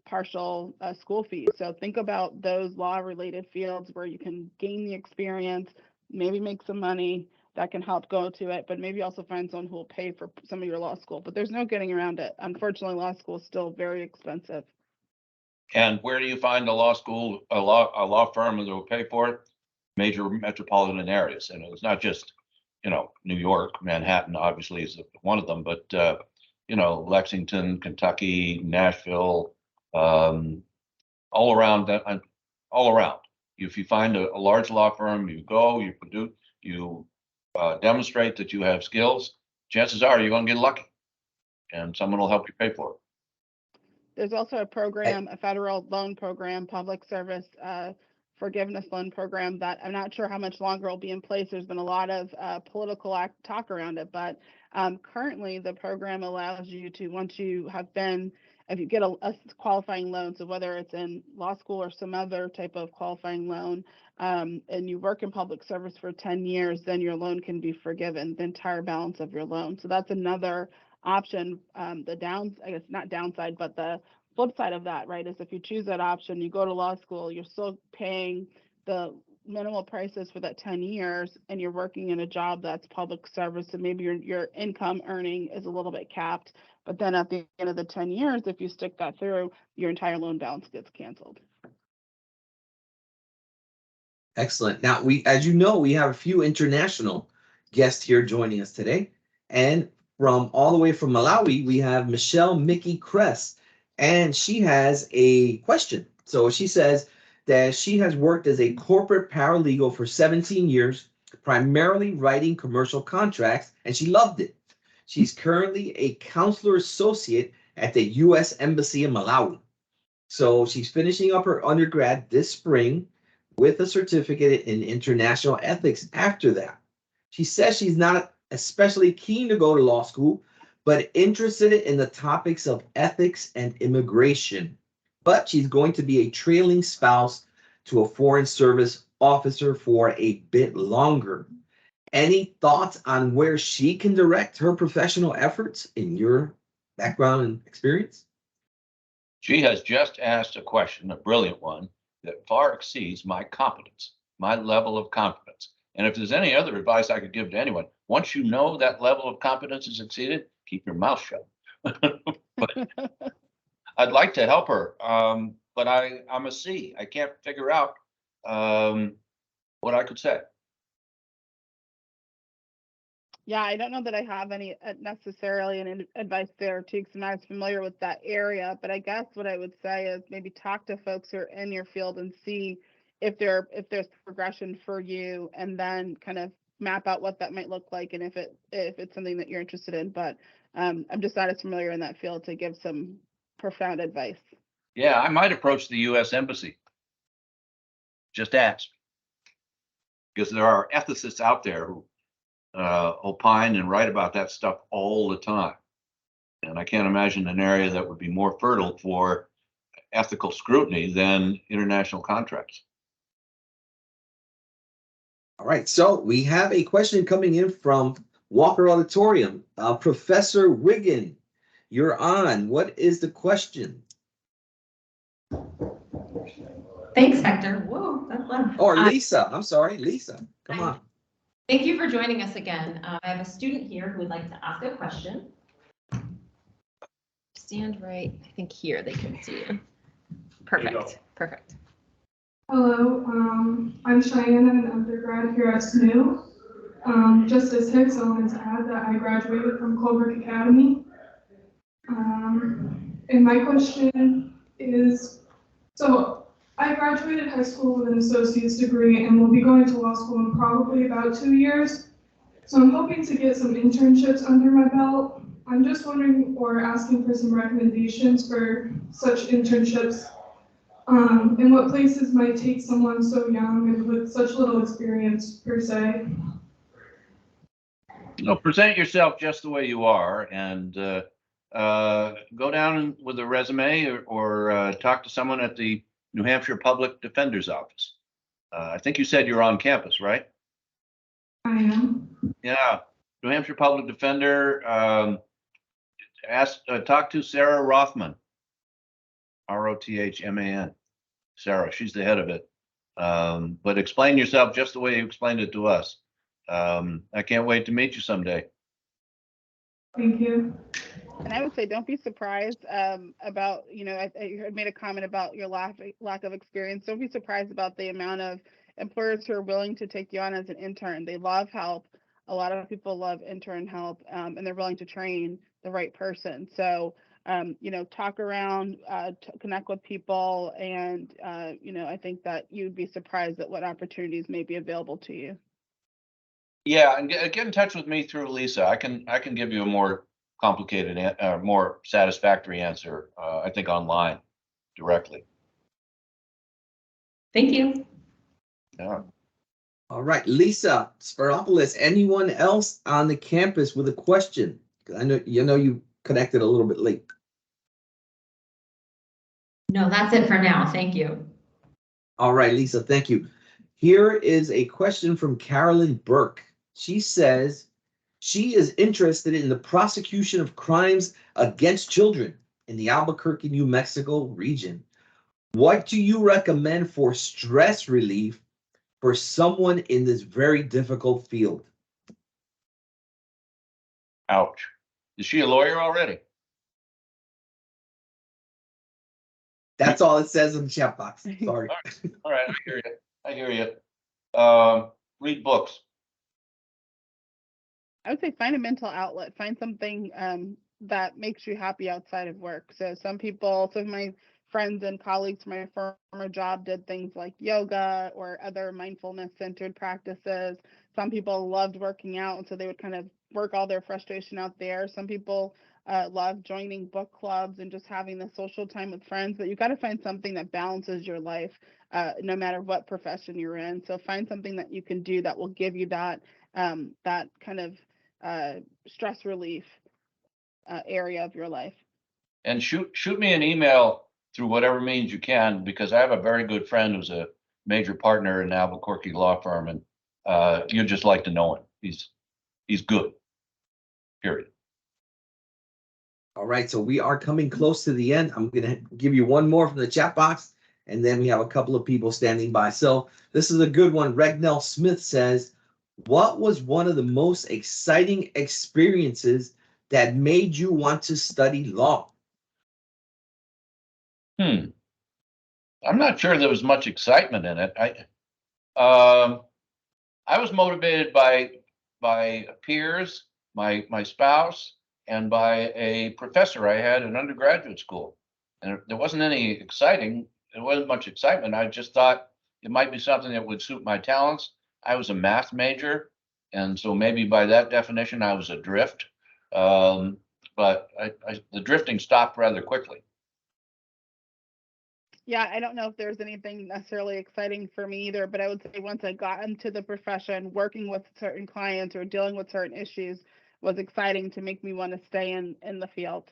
partial school fees. So think about those law-related fields where you can gain the experience, maybe make some money that can help go to it, but maybe also find someone who will pay for some of your law school. But there's no getting around it. Unfortunately, law school is still very expensive. And where do you find a law school, a law firm that will pay for it? Major metropolitan areas, and it's not just, you know, New York, Manhattan obviously is one of them, but you know, Lexington, Kentucky, Nashville, all around that, all around. If you find a large law firm, you go, you produce, you demonstrate that you have skills, chances are you're going to get lucky, and someone will help you pay for it. There's also a program, a federal loan program, public service forgiveness loan program that I'm not sure how much longer will be in place. There's been a lot of political talk around it, but currently the program allows you to, once you have been, if you get a qualifying loan, so whether it's in law school or some other type of qualifying loan, and you work in public service for 10 years, then your loan can be forgiven, the entire balance of your loan. So that's another option. I guess not downside, but the flip side of that, right, is if you choose that option, you go to law school, you're still paying the minimal prices for that 10 years, and you're working in a job that's public service, so maybe your income earning is a little bit capped, but then at the end of the 10 years, if you stick that through, your entire loan balance gets canceled. Excellent. Now, as you know, we have a few international guests here joining us today. And from all the way from Malawi, we have Michelle Mickey Kress, and she has a question. So she says that she has worked as a corporate paralegal for 17 years, primarily writing commercial contracts, and she loved it. She's currently a counselor associate at the U.S. Embassy in Malawi. So she's finishing up her undergrad this spring with a certificate in international ethics after that. She says she's not especially keen to go to law school, but interested in the topics of ethics and immigration. But she's going to be a trailing spouse to a foreign service officer for a bit longer. Any thoughts on where she can direct her professional efforts in your background and experience? She has just asked a question, a brilliant one, that far exceeds my competence, my level of competence. And if there's any other advice I could give to anyone, once you know that level of competence is exceeded, keep your mouth shut. But I'd like to help her, but I'm a C. I can't figure out what I could say. Yeah, I don't know that I have any necessarily any advice there too, because I'm not as familiar with that area. But I guess what I would say is maybe talk to folks who are in your field and see if there's progression for you, and then kind of map out what that might look like, and if it's something that you're interested in. But I'm just not as familiar in that field to give some profound advice. Yeah, I might approach the U.S. Embassy. Just ask, because there are ethicists out there who opine and write about that stuff all the time. And I can't imagine an area that would be more fertile for ethical scrutiny than international contracts. All right, so we have a question coming in from Walker Auditorium. Professor Wiggin, you're on. What is the question? Thanks, Hector. Whoa, that's loud. Or Lisa, I'm sorry, Lisa, come on. Thank you for joining us again. I have a student here who would like to ask a question. Stand right, I think here they can see you. Perfect, perfect. Hello, I'm Cheyenne. I'm an undergrad here at SNHU. Just as Hicks, I wanted to add that I graduated from Colebrook Academy. And my question is, so I graduated high school with an associate's degree and will be going to law school in probably about 2 years. So I'm hoping to get some internships under my belt. I'm just wondering or asking for some recommendations for such internships. And what places might take someone so young and with such little experience per se? Present yourself just the way you are, and go down with a resume or talk to someone at the New Hampshire Public Defender's Office. I think you said you're on campus, right? I am. Yeah, New Hampshire Public Defender. Talk to Sarah Rothman, Rothman. Sarah, she's the head of it. But explain yourself just the way you explained it to us. I can't wait to meet you someday. Thank you. And I would say don't be surprised about, I made a comment about your lack of experience. Don't be surprised about the amount of employers who are willing to take you on as an intern. They love help. A lot of people love intern help, and they're willing to train the right person. So, talk around, connect with people, and, I think that you'd be surprised at what opportunities may be available to you. Yeah, and get in touch with me through Lisa. I can give you a more complicated, more satisfactory answer. I think online, directly. Thank you. Yeah. All right, Lisa Spiropoulos, anyone else on the campus with a question? Because I know you connected a little bit late. No, that's it for now. Thank you. All right, Lisa, thank you. Here is a question from Carolyn Burke. She says she is interested in the prosecution of crimes against children in the Albuquerque, New Mexico region. What do you recommend for stress relief for someone in this very difficult field? Ouch. Is she a lawyer already? That's all it says in the chat box. Sorry. All right, I hear you. Read books. I would say find a mental outlet. Find something that makes you happy outside of work. So some of my friends and colleagues from my former job did things like yoga or other mindfulness-centered practices. Some people loved working out, and so they would kind of work all their frustration out there. Some people love joining book clubs and just having the social time with friends. But you've got to find something that balances your life, no matter what profession you're in. So find something that you can do that will give you that kind of stress relief area of your life. And shoot me an email through whatever means you can, because I have a very good friend who's a major partner in an Albuquerque law firm, and you'd just like to know him. He's good. Period. All right, so we are coming close to the end. I'm going to give you one more from the chat box, and then we have a couple of people standing by. So this is a good one. Regnell Smith says, what was one of the most exciting experiences that made you want to study law? I'm not sure there was much excitement in it. I was motivated by by peers, my spouse, and by a professor I had in undergraduate school. And there wasn't there wasn't much excitement. I just thought it might be something that would suit my talents. I was a math major, and so maybe by that definition, I was adrift. But the drifting stopped rather quickly. Yeah, I don't know if there's anything necessarily exciting for me either, but I would say once I got into the profession, working with certain clients or dealing with certain issues was exciting to make me want to stay in the field.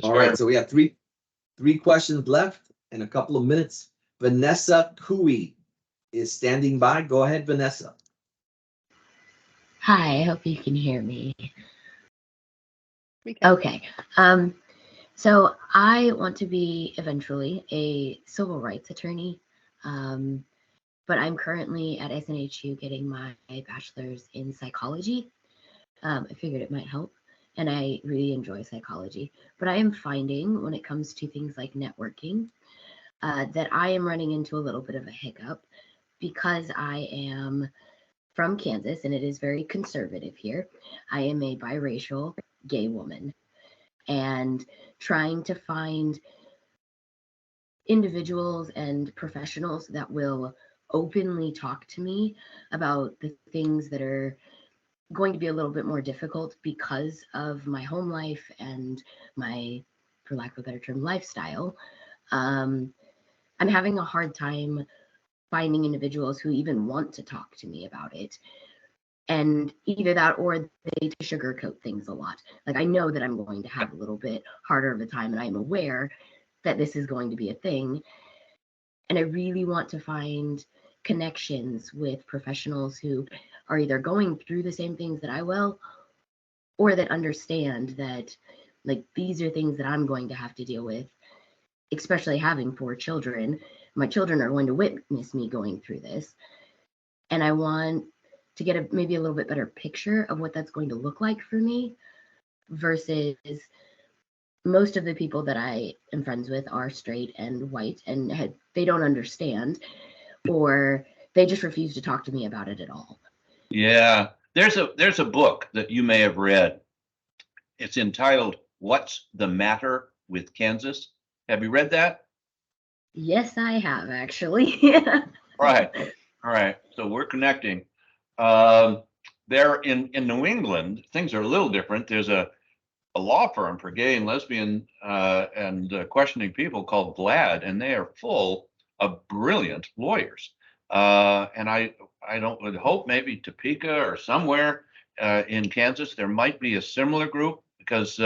All right, so we have three questions left and a couple of minutes. Vanessa Cooey is standing by. Go ahead, Vanessa. Hi, I hope you can hear me. We can. Okay. So I want to be eventually a civil rights attorney, but I'm currently at SNHU getting my bachelor's in psychology. I figured it might help, and I really enjoy psychology. But I am finding when it comes to things like networking that I am running into a little bit of a hiccup because I am from Kansas and it is very conservative here. I am a biracial gay woman, and trying to find individuals and professionals that will openly talk to me about the things that are going to be a little bit more difficult because of my home life and my, for lack of a better term, lifestyle. I'm having a hard time finding individuals who even want to talk to me about it. And either that or they sugarcoat things a lot. Like, I know that I'm going to have a little bit harder of a time, and I'm aware that this is going to be a thing. And I really want to find connections with professionals who are either going through the same things that I will, or that understand that, like, these are things that I'm going to have to deal with, especially having 4 children. My children are going to witness me going through this. And I want to get maybe a little bit better picture of what that's going to look like for me, versus most of the people that I am friends with are straight and white, and they don't understand, or they just refuse to talk to me about it at all. Yeah, there's a book that you may have read. It's entitled "What's the Matter with Kansas?" Have you read that? Yes, I have, actually. Right. All right. So we're connecting. There in New England, things are a little different. There's a law firm for gay and lesbian and questioning people called GLAD, and they are full of brilliant lawyers. And I would hope maybe Topeka or somewhere in Kansas there might be a similar group, because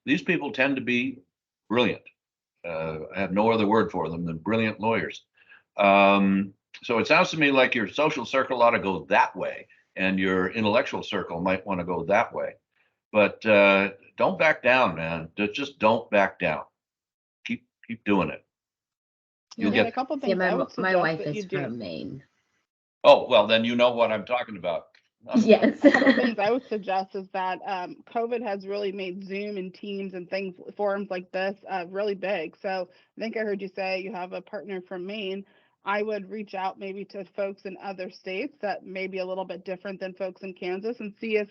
these people tend to be brilliant. I have no other word for them than brilliant lawyers. So it sounds to me like your social circle ought to go that way, and your intellectual circle might want to go that way. But don't back down, man. Just don't back down. Keep doing it. You'll Yeah, get a couple Yeah, things I would my suggest wife that you is do. from Maine. Oh, well, then you know what I'm talking about. Yes. A couple things I would suggest is that COVID has really made Zoom and Teams and things, forums like this, really big. So I think I heard you say you have a partner from Maine. I would reach out maybe to folks in other states that may be a little bit different than folks in Kansas, and see if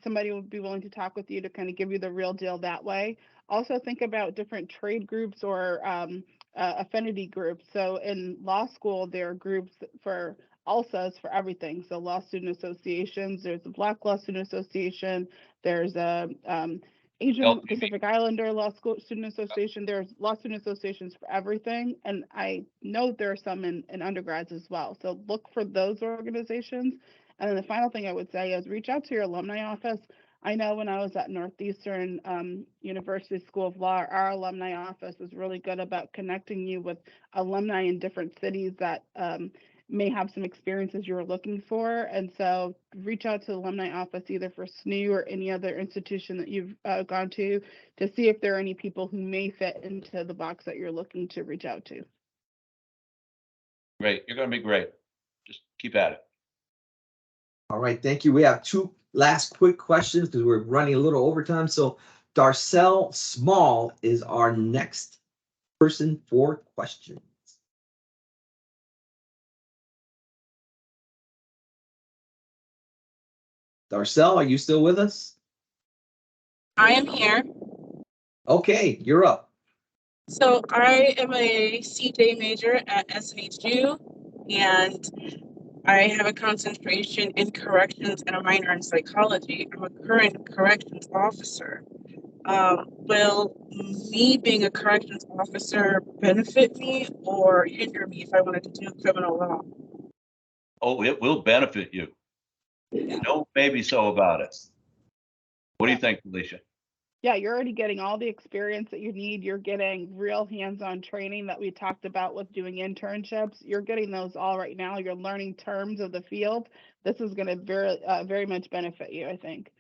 somebody would be willing to talk with you to kind of give you the real deal that way. Also think about different trade groups or affinity groups. So in law school, there are groups for ALSAs for everything. So law student associations, there's the Black Law Student Association, there's a Asian Pacific Islander Law School Student Association. There's law student associations for everything. And I know there are some in undergrads as well. So look for those organizations. And then the final thing I would say is reach out to your alumni office. I know when I was at Northeastern University School of Law, our alumni office was really good about connecting you with alumni in different cities that may have some experiences you're looking for. And so reach out to the alumni office, either for SNHU or any other institution that you've gone to see if there are any people who may fit into the box that you're looking to reach out to. Great. You're going to be great. Just keep at it. All right, thank you. We have 2 last quick questions because we're running a little overtime. So Darcel Small is our next person for questions. Darcel, are you still with us? I am here. Okay, you're up. So I am a CJ major at SNHU, and I have a concentration in corrections and a minor in psychology. I'm a current corrections officer. Will me being a corrections officer benefit me or hinder me if I wanted to do criminal law? Oh, it will benefit you. No maybe so about it. What do you think, Talesha? Yeah, you're already getting all the experience that you need. You're getting real hands-on training that we talked about with doing internships. You're getting those all right now. You're learning terms of the field. This is going to very much benefit you, I think.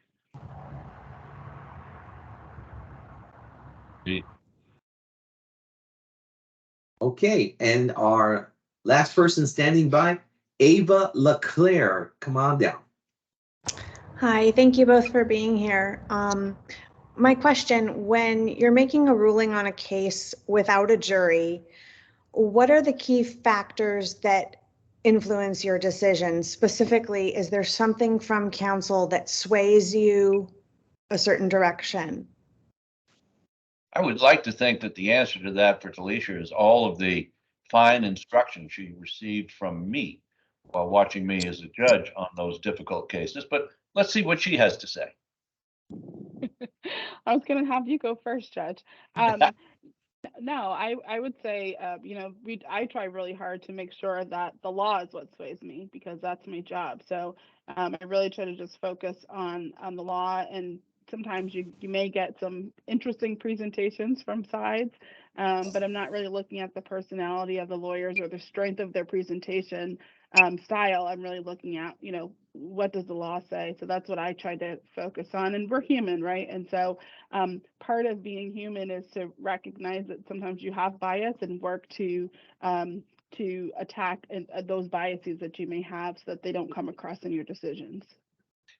Okay, and our last person standing by, Ava LeClaire. Come on down. Hi, thank you both for being here. My question, when you're making a ruling on a case without a jury, what are the key factors that influence your decision? Specifically, is there something from counsel that sways you a certain direction? I would like to think that the answer to that for Talesha is all of the fine instruction she received from me while watching me as a judge on those difficult cases. But let's see what she has to say. I was going to have you go first, Judge. No, I would say, I try really hard to make sure that the law is what sways me because that's my job. So I really try to just focus on the law, and sometimes you may get some interesting presentations from sides, but I'm not really looking at the personality of the lawyers or the strength of their presentation style. I'm really looking at, what does the law say? So that's what I try to focus on. And we're human, right? And so part of being human is to recognize that sometimes you have bias and work to attack those biases that you may have so that they don't come across in your decisions.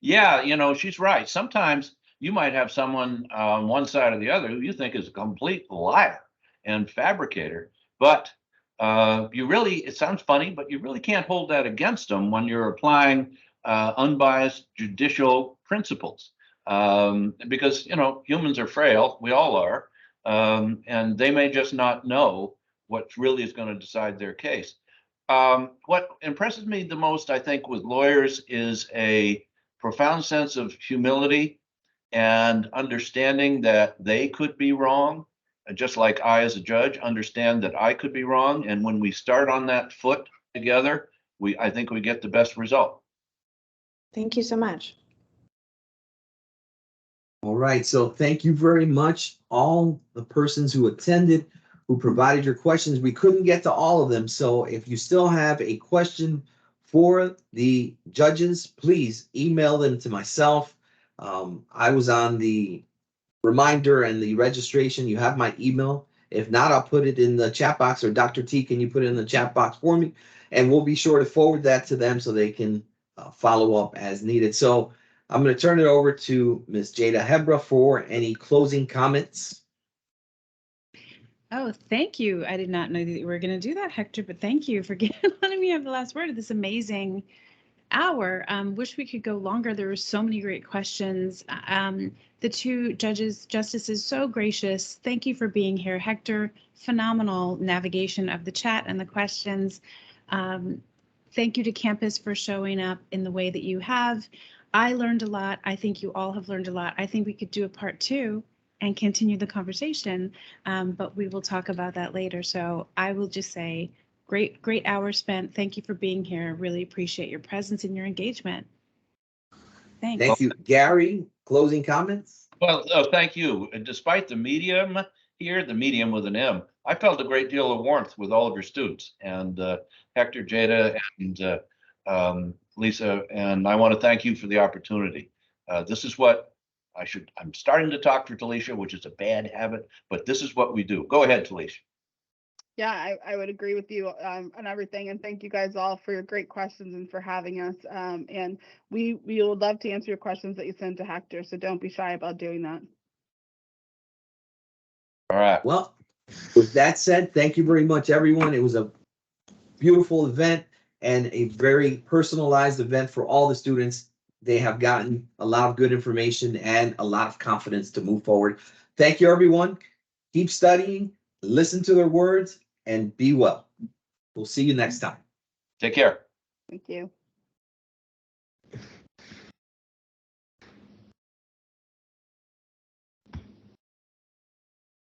Yeah, she's right. Sometimes you might have someone on one side or the other who you think is a complete liar and fabricator, but it sounds funny, but you really can't hold that against them when you're applying unbiased judicial principles. Because, humans are frail, we all are, and they may just not know what really is going to decide their case. What impresses me the most, I think, with lawyers is a profound sense of humility and understanding that they could be wrong, just like I, as a judge, understand that I could be wrong. And when we start on that foot together, I think we get the best result. Thank you so much. All right, so thank you very much, all the persons who attended, who provided your questions. We couldn't get to all of them, so if you still have a question for the judges, please email them to myself. I was on the reminder and the registration. You have my email. If not, I'll put it in the chat box, or Dr. T, can you put it in the chat box for me? And we'll be sure to forward that to them so they can follow up as needed. So I'm going to turn it over to Ms. Jada Hebra for any closing comments. Oh, thank you. I did not know that you were going to do that, Hector, but thank you for letting me have the last word of this amazing hour. Wish we could go longer. There were so many great questions. The two justices, so gracious. Thank you for being here. Hector, phenomenal navigation of the chat and the questions. Thank you to campus for showing up in the way that you have. I learned a lot. I think you all have learned a lot. I think we could do a part 2 and continue the conversation, but we will talk about that later. So I will just say, great hour spent. Thank you for being here. Really appreciate your presence and your engagement. Thanks. Thank you. Gary, closing comments? Well, thank you. And despite the medium here, the medium with an M, I felt a great deal of warmth with all of your students, and Hector, Jada, and Lisa, and I want to thank you for the opportunity. This is what I'm starting to talk for Talesha, which is a bad habit, but this is what we do. Go ahead, Talesha. Yeah, I would agree with you on everything, and thank you guys all for your great questions and for having us. And we would love to answer your questions that you send to Hector, so don't be shy about doing that. All right. Well, with that said, thank you very much, everyone. It was a beautiful event and a very personalized event for all the students. they have gotten a lot of good information and a lot of confidence to move forward. Thank you, everyone. Keep studying, listen to their words, and be well. We'll see you next time. Take care. Thank you.